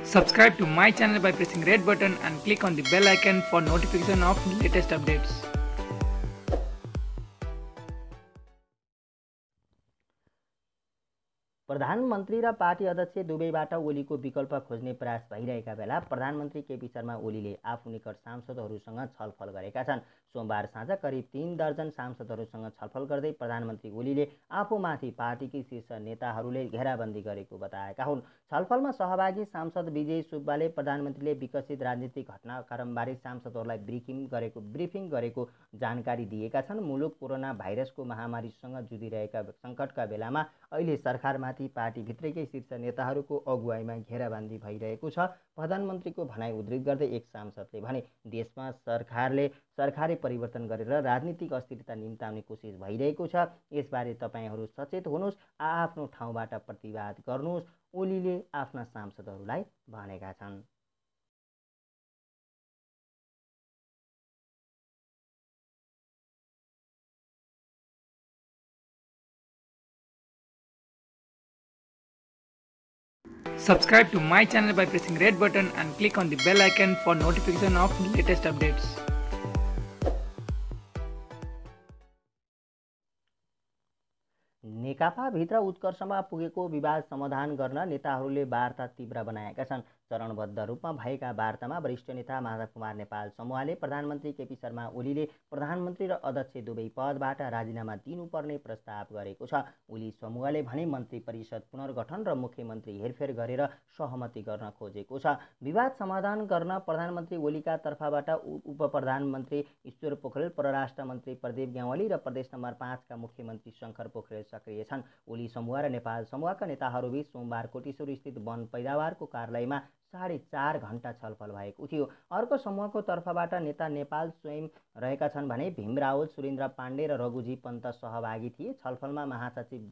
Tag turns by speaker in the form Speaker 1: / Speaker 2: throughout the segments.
Speaker 1: Subscribe to my channel by pressing red button and click on the bell icon for notification of latest updates.
Speaker 2: प्रधानमन्त्री र party अध्यक्ष दुवैबाट ओलीको विकल्प खोज्ने प्रयास भइरहेका बेला प्रधानमन्त्री केपी शर्मा ओलीले आफू निकट सांसदहरूसँग छलफल गरेका छन्। सोमबार साँझ करिब 3 दर्जन सांसदहरूसँग छलफल गर्दै प्रधानमन्त्री ओलीले आफूमाथि पार्टीकी शीर्ष नेताहरूले घेराबन्दी गरेको बताएका हुन्। छलफलमा सहभागी सांसद विजय सुब्बाले प्रधानमन्त्रीले विकसित राजनीतिक घटनाक्रमबारे सांसदहरूलाई ब्रिफिङ गरेको जानकारी दिएका छन्। मुलुक कोरोना भाइरसको महामारीसँग जुधिरहेका सङ्कटका बेलामा अहिले सरकारमाथि पार्टीभित्रकै शीर्ष नेताहरूको अगुवाईमा घेराबन्दी भइरहेको छ। प्रधानमन्त्रीको भनाइ उद्धृत गर्दै एक सांसदले भने, देशमा सरकारी परिवर्तन गरेर राजनीतिक अस्थिरता निम्ताउने कोसिस भइरहेको छ। यसबारे तपाईहरू सचेत हुनुहोस्, आफ्नो ठाउँबाट प्रतिवाद गर्नुहोस्, ओलीले आफ्ना सांसदहरूलाई भनेका छन्।
Speaker 1: Subscribe to my channel by pressing red button and click on the bell icon for notification of latest updates.
Speaker 2: नेकपाभित्र उत्कर्षमा पुगेको विवाद समाधान गर्न नेताहरूले वार्ता तीव्र बनाएका छन्। चरणबद्ध रूपमा भएका वार्तामा वरिष्ठ नेता माधव कुमार नेपाल समूहले प्रधानमन्त्री केपी शर्मा ओलीले प्रधानमन्त्री र अध्यक्ष दुवै पदबाट राजीनामा दिनुपर्ने प्रस्ताव गरेको छ। ओली समूहले भने मन्त्री परिषद पुनर्गठन र मुख्यमन्त्री हेरफेर गरेर सहमति गर्न खोजेको छ। विवाद समाधान गर्न प्रधानमन्त्री ओलीका तर्फबाट उप प्रधानमन्त्री ईश्वर पोखरेल, परराष्ट्र मन्त्री प्रदीप ग्यावाली र प्रदेश नम्बर 5 का मुख्यमन्त्री शङ्कर पोखरेल सक्रिय छन्। ओली समूह र नेपाल समूहका नेताहरूबीच सोमबार कोटेश्वर स्थित वन पैदावारको कार्यालयमा 4.5 घण्टा छलफल भएको थियो। अर्को समूहको तर्फबाट नेता नेपाल स्वयं रहेका छन् भने भीम रावत, सुरेन्द्र पाण्डे र रघुजी पन्त सहभागी थिए। छलफलमा महासचिव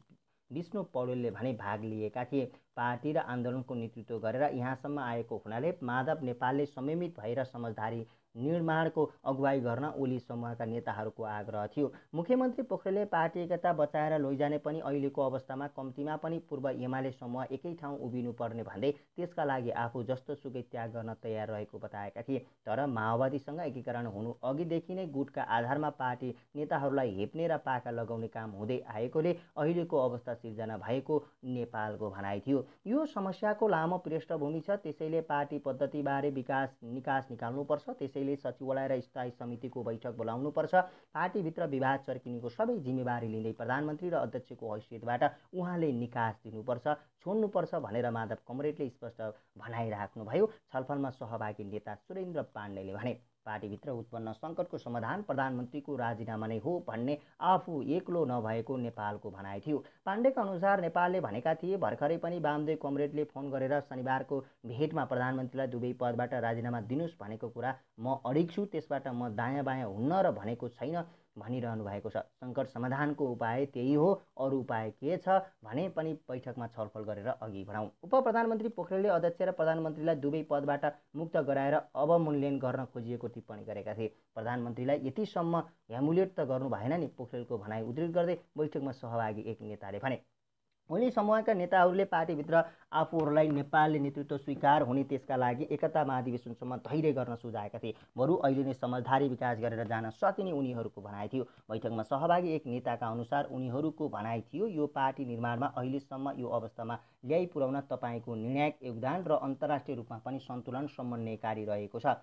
Speaker 2: विष्णु पौडेलले भने भाग लिएका थिए। पार्टी र आन्दोलनको नेतृत्व गरेर यहाँसम्म आएको हुनाले माधव नेपालले संयमित भएर समझदारी निर्माणको अगुवाई गर्न ओली समूहका नेताहरूको आग्रह थियो। मुख्यमन्त्री पोखरेलले पार्टी एकता बचाएर लैजाने पनि अहिलेको अवस्थामा कम्तीमा पनि पूर्व एमाले समूह एकै ठाउँ उभिनुपर्ने भन्दै त्यसका लागि आफू जस्तो सुकै त्याग गर्न तयार रहेको बताएका थिए। तर माओवादीसँग एकीकरण हुनु अघिदेखि नै गुटका आधारमा पार्टी नेताहरूलाई हेप्ने र पाका लगाउने काम हुँदै आएकोले अहिलेको अवस्था सिर्जना भएको नेपालको भनाइ थियो। यो समस्याको लामो पृष्ठभूमि छ, त्यसैले पार्टी पद्धतिबारे निकास निकाल्नुपर्छ। त्यसैले सचिवालय र स्थायी समितिको बैठक बोलाउनुपर्छ। पार्टीभित्र विवाद चर्किनेको सबै जिम्मेवारी लिँदै प्रधानमन्त्री र अध्यक्षको हैसियतबाट उहाँले निकास दिनुपर्छ, छोड्नुपर्छ भनेर माधव कमरेडले स्पष्ट भनाइ राख्नुभयो। छलफलमा सहभागी नेता सुरेन्द्र पाण्डेले भने, पार्टीभित्र उत्पन्न सङ्कटको समाधान प्रधानमन्त्रीको राजीनामा नै हो भन्ने आफू एक्लो नभएको नेपालको भनाइ थियो। पाण्डेका अनुसार नेपालले भनेका थिए, भर्खरै पनि वामदेव कमरेडले फोन गरेर शनिबारको भेटमा प्रधानमन्त्रीलाई दुवै पदबाट राजीनामा दिनुस् भनेको कुरा म अडिग छु, त्यसबाट म दायाँ बायाँ हुन्न र भनेको छैन भनिरहनु भएको छ। सङ्कट समाधानको उपाय त्यही हो, अरू उपाय के छ भने पनि बैठकमा छलफल गरेर अघि बढाउँ। उप प्रधानमन्त्री पोखरेलले अध्यक्ष र प्रधानमन्त्रीलाई दुवै पदबाट मुक्त गराएर अवमूल्यन गर्न खोजिएको टिप्पणी गरेका थिए। प्रधानमन्त्रीलाई यतिसम्म ह्यामुलेट त गर्नु भएन नि, पोखरेलको भनाइ उद्धृत गर्दै बैठकमा सहभागी एक नेताले भने। ओली समूहका नेताहरूले पार्टीभित्र आफूहरूलाई नेपालले नेतृत्व स्वीकार हुने, त्यसका लागि एकता महाधिवेशनसम्म धैर्य गर्न सुझाएका थिए। बरु अहिले नै समझदारी विकास गरेर जान सकिने उनीहरूको भनाइ थियो। बैठकमा सहभागी एक नेताका अनुसार उनीहरूको भनाइ थियो, यो पार्टी निर्माणमा अहिलेसम्म यो अवस्थामा ल्याइ पुर्याउन तपाईँको निर्णायक योगदान र अन्तर्राष्ट्रिय रूपमा पनि सन्तुलन समन्वयकारी रहेको छ।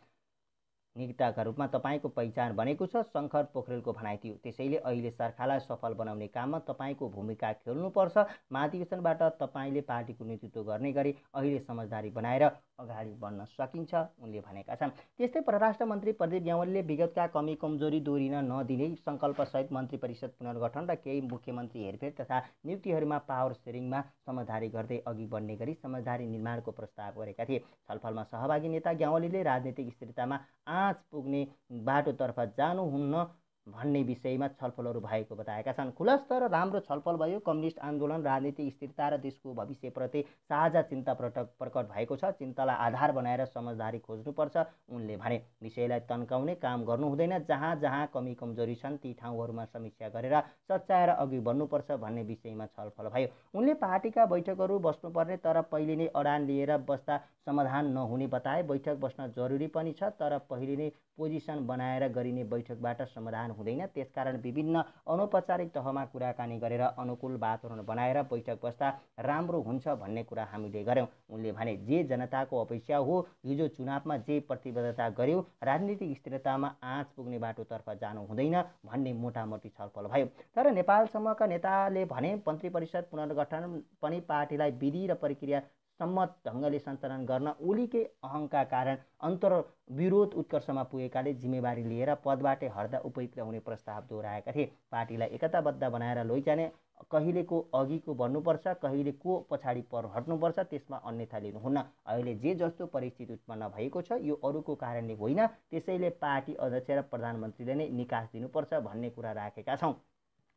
Speaker 2: नेताका रूपमा तपाईँको पहिचान बनेको छ, शङ्कर पोखरेलको भनाइ थियो। त्यसैले अहिले सरकारलाई सफल बनाउने काममा तपाईँको भूमिका खेल्नुपर्छ। महाधिवेशनबाट तपाईँले पार्टीको नेतृत्व गर्ने गरी अहिले समझदारी बनाएर अगाडि बढ्न सकिन्छ, उनले भनेका छन्। त्यस्तै परराष्ट्र मन्त्री प्रदीप ग्यावालीले विगतका कमी कमजोरी दोहोरिन नदिने सङ्कल्पसहित मन्त्री परिषद पुनर्गठन र केही मुख्यमन्त्री हेरफेर तथा नियुक्तिहरूमा पावर सेयरिङमा समझदारी गर्दै अघि बढ्ने गरी समझदारी निर्माणको प्रस्ताव गरेका थिए। छलफलमा सहभागी नेता ग्यावालीले राजनीतिक स्थिरतामा आँच पुग्ने बाटोतर्फ जानुहुन्न भन्ने विषयमा छलफलहरू भएको बताएका छन्। खुलस्त र राम्रो छलफल भयो। कम्युनिस्ट आन्दोलन, राजनीतिक स्थिरता र देशको भविष्यप्रति साझा चिन्ता प्रकट भएको छ। चिन्तालाई आधार बनाएर समझदारी खोज्नुपर्छ उनले भने। विषयलाई तन्काउने काम गर्नु हुँदैन। जहाँ जहाँ कमी कमजोरी छन् ती ठाउँहरूमा समीक्षा गरेर सच्याएर अघि बढ्नुपर्छ भन्ने विषयमा छलफल भयो। उनले पार्टीका बैठकहरू बस्नुपर्ने तर पहिले नै अडान लिएर बस्दा समाधान नहुने बताए। बैठक बस्न जरुरी पनि छ तर पहिले नै पोजिसन बनाएर गरिने बैठकबाट समाधान हुँदैन। त्यसकारण विभिन्न अनौपचारिक तहमा कुराकानी गरेर अनुकूल वातावरण बनाएर बैठक बस्दा राम्रो हुन्छ भन्ने कुरा हामीले गर्यौं उनले भने। जे जनताको अपेक्षा हो, हिजो चुनावमा जे प्रतिबद्धता गर्यो, राजनीतिक स्थिरतामा आँच पुग्ने बाटोतर्फ जानु हुँदैन भन्ने मोटामोटी छलफल भयो। तर नेपाल समूहका नेताले भने मन्त्री परिषद पुनर्गठन पनि पार्टीलाई विधि र प्रक्रिया सम्मत ढङ्गले सञ्चालन गर्न ओलीकै अहंका कारण अन्तर्विरोध उत्कर्षमा पुगेकाले जिम्मेवारी लिएर पदबाटै हट्दा उपयुक्त हुने प्रस्ताव दोहोऱ्याएका थिए। पार्टीलाई एकताबद्ध बनाएर लैजाने, कहिले को अघिको बढ्नुपर्छ, कहिले को पछाडि हट्नुपर्छ, त्यसमा अन्यथा लिनुहुन्न। अहिले जे जस्तो परिस्थिति उत्पन्न भएको छ यो अरूको कारणले होइन, त्यसैले पार्टी अध्यक्ष र प्रधानमन्त्रीले नै निकास दिनुपर्छ भन्ने कुरा राखेका छौँ।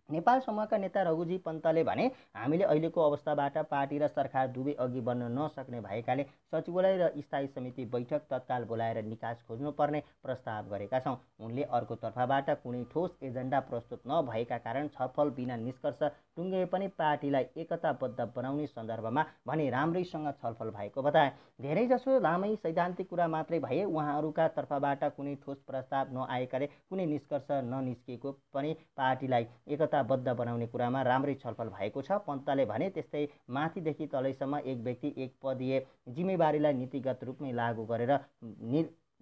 Speaker 2: नेपाल समूहका नेता रघुजी पन्तले भने हामीले अहिलेको अवस्थाबाट पार्टी र सरकार दुवै अघि बढ्न नसक्ने भएकाले सचिवालय र स्थायी समिति बैठक तत्काल बोलाएर निकास खोज्नुपर्ने प्रस्ताव गरेका छौँ। उनले अर्को तर्फबाट कुनै ठोस एजेन्डा प्रस्तुत नभएका कारण छलफल बिना निष्कर्ष टुङ्गे पनि पार्टीलाई एकताबद्ध बनाउने सन्दर्भमा भने राम्रैसँग छलफल भएको बताए। धेरैजसो लामै सैद्धान्तिक कुरा मात्रै भए उहाँहरूका तर्फबाट कुनै ठोस प्रस्ताव नआएकाले कुनै निष्कर्ष ननिस्केको पनि पार्टीलाई एकताबद्ध बनाउने कुरामा राम्रै छलफल भएको छ। पन्तले भने त्यस्तै माथिदेखि तलैसम्म एक व्यक्ति एक पदीय जिम्मेवारीलाई नीतिगत रूपमै लागू गरेर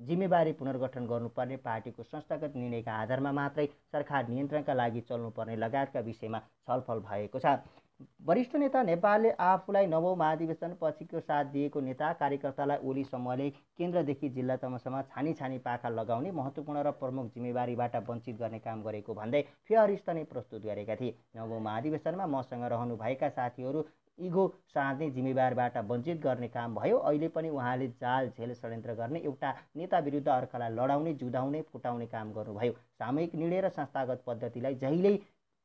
Speaker 2: जिम्मेवारी पुनर्गठन गर्नुपर्ने, पार्टीको संस्थागत निर्णयका आधारमा मात्रै सरकार नियन्त्रणका लागि चल्नुपर्ने लगायतका विषयमा छलफल भएको छ। वरिष्ठ नेता नेपालले आफूलाई नवौं महाधिवेशन पछिको साथ दिएको नेता कार्यकर्तालाई ओली समूहले केन्द्रदेखि जिल्ला तहसम्म छानी छानी पाखा लगाउने, महत्त्वपूर्ण र प्रमुख जिम्मेवारीबाट वञ्चित गर्ने काम गरेको भन्दै फेयरिस्ट नै प्रस्तुत गरेका थिए। नवौं महाधिवेशनमा मसँग रहनुभएका साथीहरू इगो साध्ने, जिम्मेवारीबाट वञ्चित गर्ने काम भयो। अहिले पनि उहाँले जाल झेल षड्यन्त्र गर्ने, एउटा नेता विरुद्ध अर्कालाई लडाउने, जुधाउने, फुटाउने काम गर्नुभयो। सामूहिक निर्णय र संस्थागत पद्धतिलाई जहिल्यै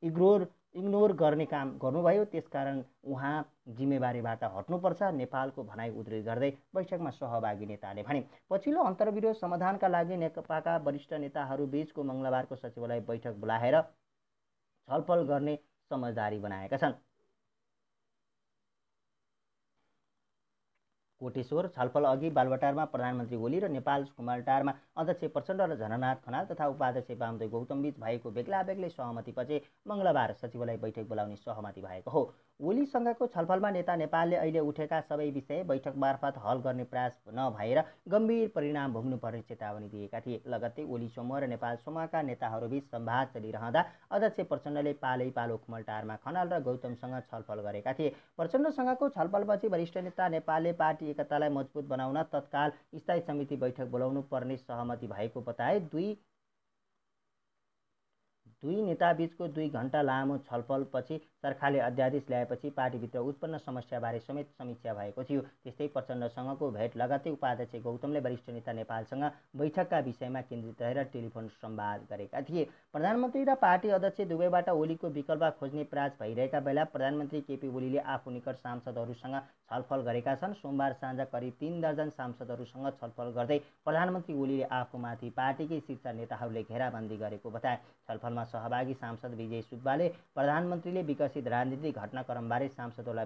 Speaker 2: इग्नोर गर्ने काम गर्नुभयो। त्यसकारण उहाँ जिम्मेवारीबाट हट्नुपर्छ नेपालको भनाइ उद्धृत गर्दै बैठकमा सहभागी नेताले भने। पछिल्लो अन्तर्विरोध समाधानका लागि नेकपाका वरिष्ठ नेताहरू बीचको मङ्गलबारको सचिवालय बैठक बोलाएर छलफल गर्ने समझदारी बनाएका छन्। कोटेश्वर छलफल अघि बालुवाटारमा प्रधानमन्त्री ओली र नेपाल कुमारटारमा अध्यक्ष प्रचण्ड र झलनाथ खनाल तथा उपाध्यक्ष वामदेव गौतमबीच भएको बेग्ला बेग्लै सहमतिपछि मङ्गलबार सचिवालय बैठक बोलाउने सहमति भएको हो। ओलीसँगको छलफलमा नेता नेपालले अहिले उठेका सबै विषय बैठक मार्फत हल गर्ने प्रयास नभएर गम्भीर परिणाम भोग्नुपर्ने चेतावनी दिएका थिए। लगत्तै ओली समूह र नेपाल समूहका नेताहरूबीच संवाद चलिरहँदा अध्यक्ष प्रचण्डले पालै पालो कुमलटारमा खनाल र गौतमसँग छलफल गरेका थिए। प्रचण्डसँगको छलफलपछि वरिष्ठ नेता नेपालले पार्टी एकतालाई मजबुत बनाउन तत्काल स्थायी समिति बैठक बोलाउनु पर्ने सहमति भएको बताए। दुई नेताबीचको 2 घण्टा लामो छलफलपछि सरकारले अध्यादेश ल्याएपछि पार्टीभित्र उत्पन्न समस्याबारे समेत समीक्षा भएको थियो। त्यस्तै प्रचण्डसँगको भेट लगत्तै उपाध्यक्ष गौतमले वरिष्ठ नेता नेपालसँग बैठकका विषयमा केन्द्रित रहेर टेलिफोन संवाद गरेका थिए। प्रधानमन्त्री र पार्टी अध्यक्ष दुवैबाट ओलीको विकल्प खोज्ने प्रयास भइरहेका बेला प्रधानमन्त्री केपी ओलीले आफू निकट सांसदहरूसँग छलफल गरेका छन्। सोमबार साँझ करिब 3 दर्जन सांसदहरूसँग छलफल गर्दै प्रधानमन्त्री ओलीले आफूमाथि पार्टीकै शीर्ष नेताहरूले घेराबन्दी गरेको बताए। छलफलमा सहभागी सांसद विजय सुब्बाले प्रधानमन्त्रीले विकसित राजनीतिक घटनाक्रमबारे सांसदहरूलाई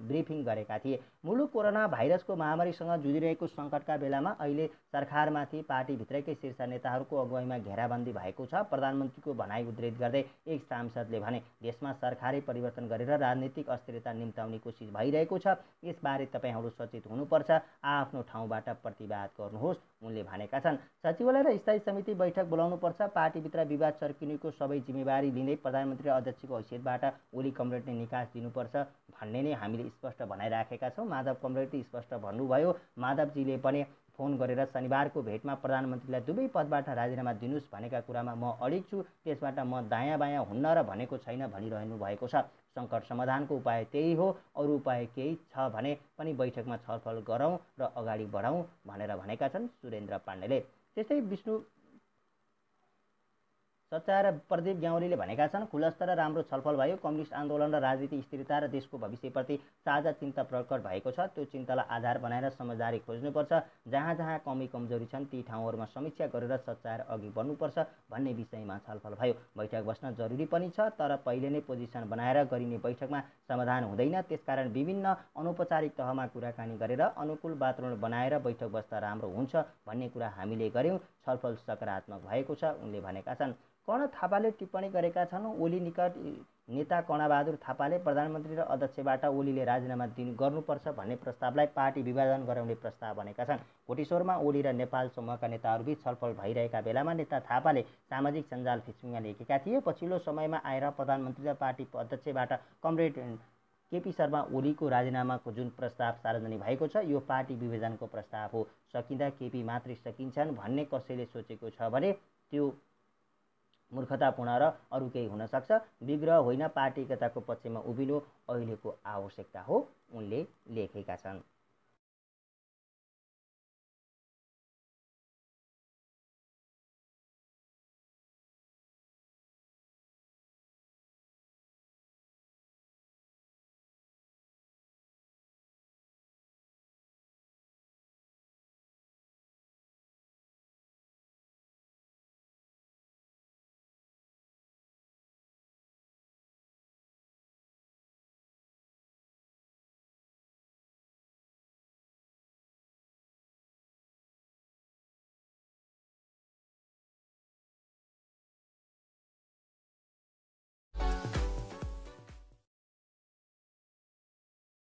Speaker 2: ब्रिफिङ गरेका थिए। मुलुक कोरोना भाइरसको महामारीसँग जुझिरहेको सङ्कटका बेलामा अहिले सरकारमाथि पार्टीभित्रकै शीर्ष नेताहरूको अगुवाईमा घेराबन्दी भएको छ। प्रधानमन्त्रीको भनाइ उद्धृत गर्दै एक सांसदले भने, देशमा सरकारै परिवर्तन गरेर राजनीतिक अस्थिरता निम्ताउने कोसिस भइरहेको छ। यसबारे तपाईँहरू सचेत हुनुपर्छ, आफ्नो ठाउँबाट प्रतिवाद गर्नुहोस् उनले भनेका छन्। सचिवालय र स्थायी समिति बैठक बोलाउनुपर्छ। पार्टीभित्र विवाद चर्किनुको सबै जिम्मेवारी लिँदै प्रधानमन्त्री र अध्यक्षको हैसियतबाट ओली कमरेडले निकास दिनुपर्छ भन्ने नै हामीले स्पष्ट भनाइराखेका छौँ। माधव कमरेडले स्पष्ट भन्नुभयो। माधवजीले पनि फोन गरेर शनिबारको भेटमा प्रधानमन्त्रीलाई दुवै पदबाट राजीनामा दिनुस् भनेका कुरामा म अडिग छु, त्यसबाट म दायाँ बायाँ हुन्न र भनेको छैन भनिरहनु भएको छ। सङ्कट समाधानको उपाय त्यही हो, अरू उपाय केही छ भने पनि बैठकमा छलफल गरौँ र अगाडि बढाउँ भनेर भनेका छन् सुरेन्द्र पाण्डेले। त्यस्तै चर्चा र प्रदीप ग्याउलीले भनेका छन्, खुलस्त र राम्रो छलफल भयो। कम्युनिस्ट आन्दोलन र राजनीति स्थिरता र देशको भविष्यप्रति साझा चिन्ता प्रकट भएको छ। त्यो चिन्तालाई आधार बनाएर समझदारी खोज्नुपर्छ। जहाँ जहाँ कमी कमजोरी छन् ती ठाउँहरूमा समीक्षा गरेर सच्याएर अघि बढ्नुपर्छ भन्ने विषयमा छलफल भयो। बैठक बस्न जरुरी पनि छ, तर पहिले नै पोजिसन बनाएर गरिने बैठकमा समाधान हुँदैन। त्यसकारण विभिन्न अनौपचारिक तहमा कुराकानी गरेर अनुकूल वातावरण बनाएर बैठक बस्दा राम्रो हुन्छ भन्ने कुरा हामीले गर्यौँ। छलफल सकारात्मक भएको छ, उनले भनेका छन्। कर्ण थापाले टिप्पणी गरेका छन्। ओली निकट नेता कर्णबहादुर थापाले प्रधानमन्त्री र अध्यक्षबाट ओलीले राजीनामा गर्नुपर्छ भन्ने प्रस्तावलाई पार्टी विभाजन गराउने प्रस्ताव भनेका छन्। कोटेश्वरमा ओली र नेपाल समूहका नेताहरूबीच छलफल भइरहेका बेलामा नेता थापाले सामाजिक सञ्जाल फेसबुकमा लेखेका थिए, पछिल्लो समयमा आएर प्रधानमन्त्री र पार्टी अध्यक्षबाट कमरेड केपी शर्मा ओलीको राजीनामाको जुन प्रस्ताव सार्वजनिक भएको छ यो पार्टी विभाजनको प्रस्ताव हो। सकिँदा केपी मात्रै सकिन्छन् भन्ने कसैले सोचेको छ भने त्यो मूर्खतापूर्ण र अरू केही हुन सक्छ। विग्रह होइन, पार्टी एकताको पक्षमा उभिनु अहिलेको आवश्यकता हो, उनले लेखेका छन्।